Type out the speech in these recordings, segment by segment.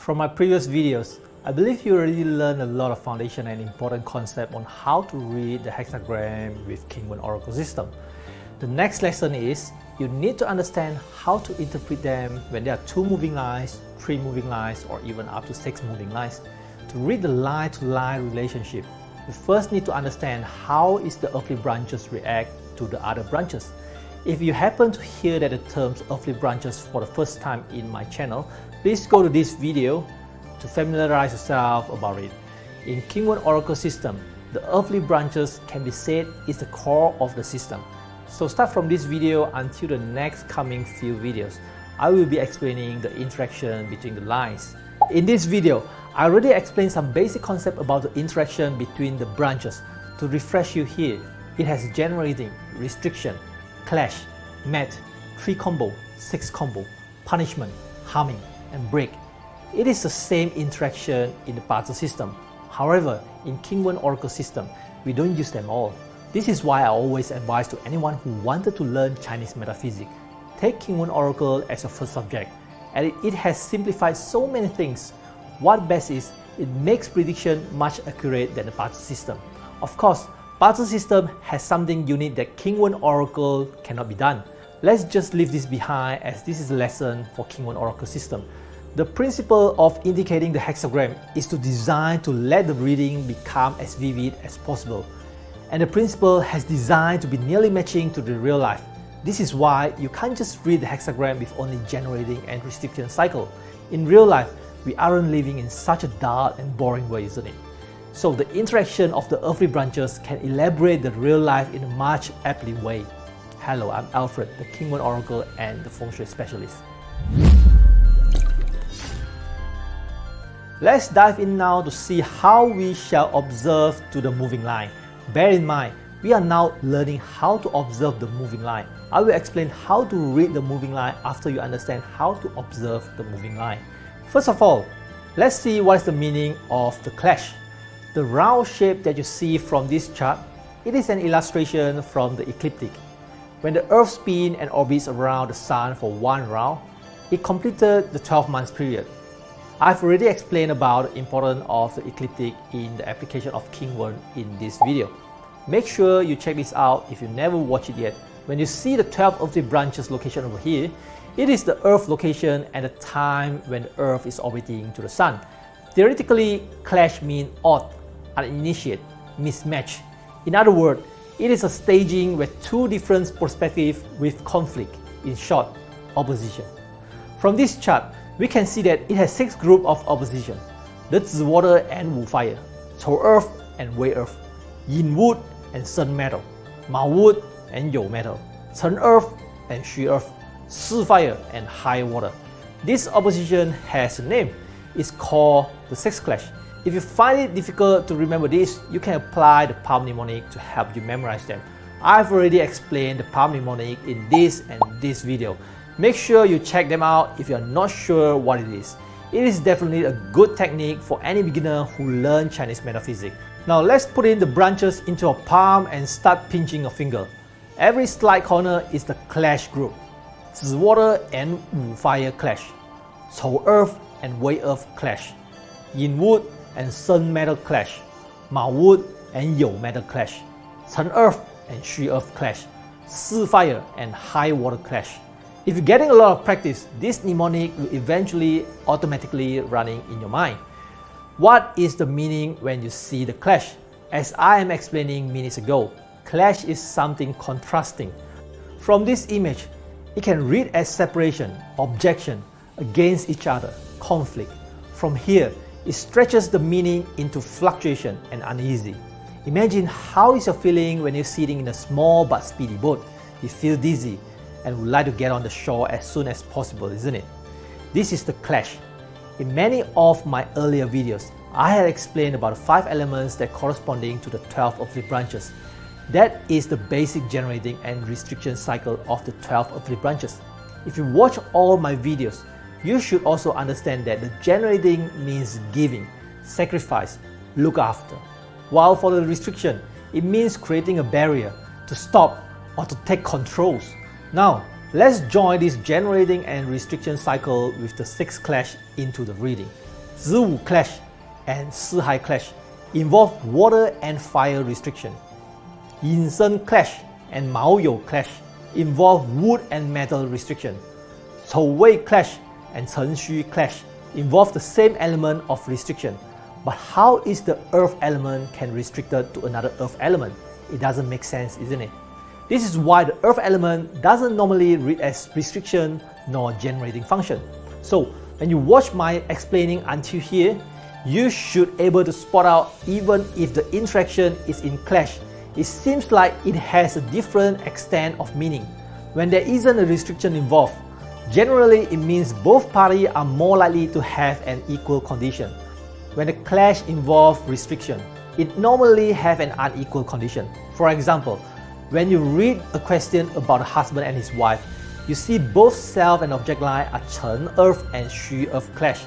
From my previous videos, I believe you already learned a lot of foundation and important concepts on how to read the hexagram with Kinguin Oracle system. The next lesson is you need to understand how to interpret them when there are 2 moving lines, 3 moving lines, or even up to 6 moving lines. To read the line-to-line relationship, you first need to understand how is the earthly branches react to the other branches. If you happen to hear that the terms earthly branches for the first time in my channel, please go to this video to familiarize yourself about it. In Kinguin Oracle system, the earthly branches can be said is the core of the system. So start from this video until the next coming few videos. I will be explaining the interaction between the lines. In this video, I already explained some basic concept about the interaction between the branches. To refresh you here, it has generating, restriction, clash, match, 3 combo, 6 combo, punishment, harming, and break. It is the same interaction in the puzzle system. However, in Kinguin Oracle system, we don't use them all. This is why I always advise to anyone who wanted to learn Chinese metaphysics, take Kinguin Oracle as your first subject, and it has simplified so many things. What best is, it makes prediction much accurate than the puzzle system. Of course, puzzle system has something unique that Kinguin Oracle cannot be done. Let's just leave this behind as this is a lesson for Kinguin Oracle system. The principle of indicating the hexagram is to design to let the reading become as vivid as possible. And the principle has designed to be nearly matching to the real life. This is why you can't just read the hexagram with only generating and restriction cycle. In real life, we aren't living in such a dull and boring way, isn't it? So the interaction of the earthly branches can elaborate the real life in a much aptly way. Hello, I'm Alfred, the Kinguin Oracle and the Feng Shui specialist. Let's dive in now to see how we shall observe to the moving line. Bear in mind, we are now learning how to observe the moving line. I will explain how to read the moving line after you understand how to observe the moving line. First of all, let's see what is the meaning of the clash. The round shape that you see from this chart, it is an illustration from the ecliptic. When the Earth spins and orbits around the Sun for 1 round, it completed the 12 months period. I've already explained about the importance of the ecliptic in the application of Kinguin in this video. Make sure you check this out if you never watched it yet. When you see the 12 earthly branches location over here, it is the Earth location at the time when the Earth is orbiting to the Sun. Theoretically, clash means odd, uninitiate, mismatch. In other words, it is a staging with 2 different perspectives with conflict, in short, opposition. From this chart, we can see that it has 6 groups of opposition: the Zi water and Wu fire, Chou earth and Wei earth, Yin wood and Sun metal, Mao wood and You metal, Chen earth and Shui earth, Si fire and High water. This opposition has a name. It's called the 6th clash. If you find it difficult to remember this, you can apply the palm mnemonic to help you memorize them. I've already explained the palm mnemonic in this and this video. Make sure you check them out if you are not sure what it is. It is definitely a good technique for any beginner who learn Chinese metaphysics. Now let's put in the branches into a palm and start pinching a finger. Every slight corner is the clash group. Zi water and Wu fire clash, Chou earth and Wei earth clash, Yin wood and Sun metal clash, Mao wood and You metal clash, Chen earth and Shui earth clash, Si fire and High water clash. If you're getting a lot of practice, this mnemonic will eventually automatically running in your mind. What is the meaning when you see the clash? As I am explaining minutes ago, clash is something contrasting. From this image, it can read as separation, objection, against each other, conflict. From here, it stretches the meaning into fluctuation and uneasy. Imagine how is your feeling when you're sitting in a small but speedy boat. You feel dizzy and would like to get on the shore as soon as possible, isn't it? This is the clash. In many of my earlier videos, I had explained about the 5 elements that corresponding to the 12 earthly branches. That is the basic generating and restriction cycle of the 12 earthly branches. If you watch all my videos, you should also understand that the generating means giving, sacrifice, look after. While for the restriction, it means creating a barrier to stop or to take controls. Now, let's join this generating and restriction cycle with the 6th clash into the reading. Ziwu clash and Sihai clash involve water and fire restriction. Yin-Sen clash and Maoyou clash involve wood and metal restriction. Wei clash and Shui clash involve the same element of restriction. But how is the earth element can restricted to another earth element? It doesn't make sense, isn't it? This is why the earth element doesn't normally read as restriction nor generating function. So when you watch my explaining until here, you should able to spot out even if the interaction is in clash, it seems like it has a different extent of meaning. When there isn't a restriction involved, generally it means both parties are more likely to have an equal condition. When the clash involves restriction, it normally have an unequal condition. For example, when you read a question about a husband and his wife, you see both self and object line are Chen Earth and Xu Earth clash.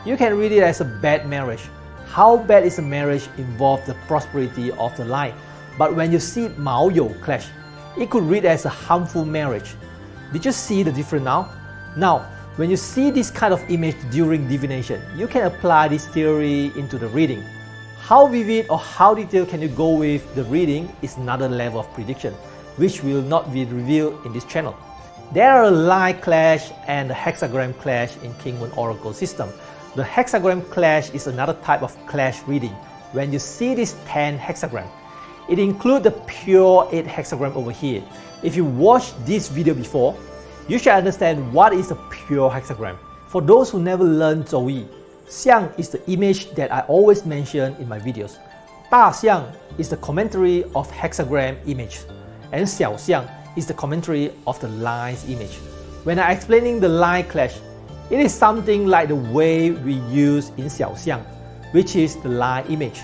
You can read it as a bad marriage. How bad is a marriage involves the prosperity of the line. But when you see Mao You clash, it could read as a harmful marriage. Did you see the difference now? Now, when you see this kind of image during divination, you can apply this theory into the reading. How vivid or how detailed can you go with the reading is another level of prediction, which will not be revealed in this channel. There are a line clash and a hexagram clash in Kinguin Oracle system. The hexagram clash is another type of clash reading. When you see this 10 hexagram, it includes the pure 8 hexagram over here. If you watched this video before, you should understand what is a pure hexagram. For those who never learned Zhouyi, Xiang is the image that I always mention in my videos. Da Xiang is the commentary of hexagram image, and Xiao Xiang is the commentary of the lines image. When I'm explaining the line clash, it is something like the way we use in Xiao Xiang, which is the line image.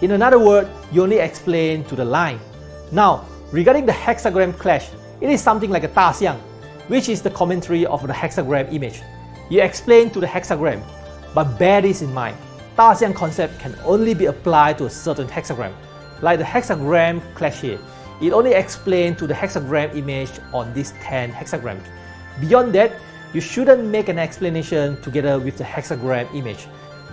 In another word, you only explain to the line. Now, regarding the hexagram clash, it is something like a Da Xiang, which is the commentary of the hexagram image. You explain to the hexagram, but bear this in mind. Da Xiang concept can only be applied to a certain hexagram. Like the hexagram clash here, it only explains to the hexagram image on these 10 hexagrams. Beyond that, you shouldn't make an explanation together with the hexagram image.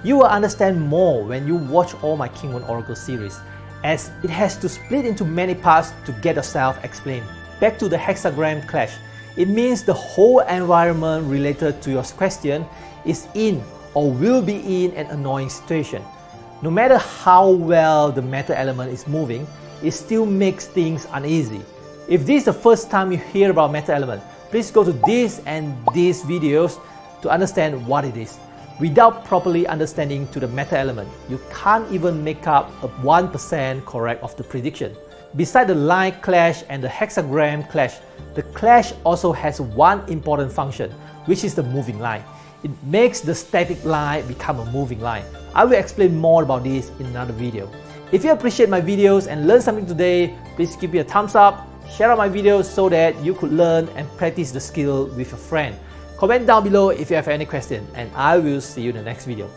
You will understand more when you watch all my Kinguin Oracle series, as it has to split into many parts to get yourself explained. Back to the hexagram clash. It means the whole environment related to your question is in or will be in an annoying situation. No matter how well the matter element is moving, it still makes things uneasy. If this is the first time you hear about matter element, please go to this and these videos to understand what it is. Without properly understanding to the matter element, you can't even make up a 1% correct of the prediction. Besides the line clash and the hexagram clash, the clash also has one important function, which is the moving line. It makes the static line become a moving line. I will explain more about this in another video. If you appreciate my videos and learned something today, please give me a thumbs up, share out my videos so that you could learn and practice the skill with your friend. Comment down below if you have any question, and I will see you in the next video.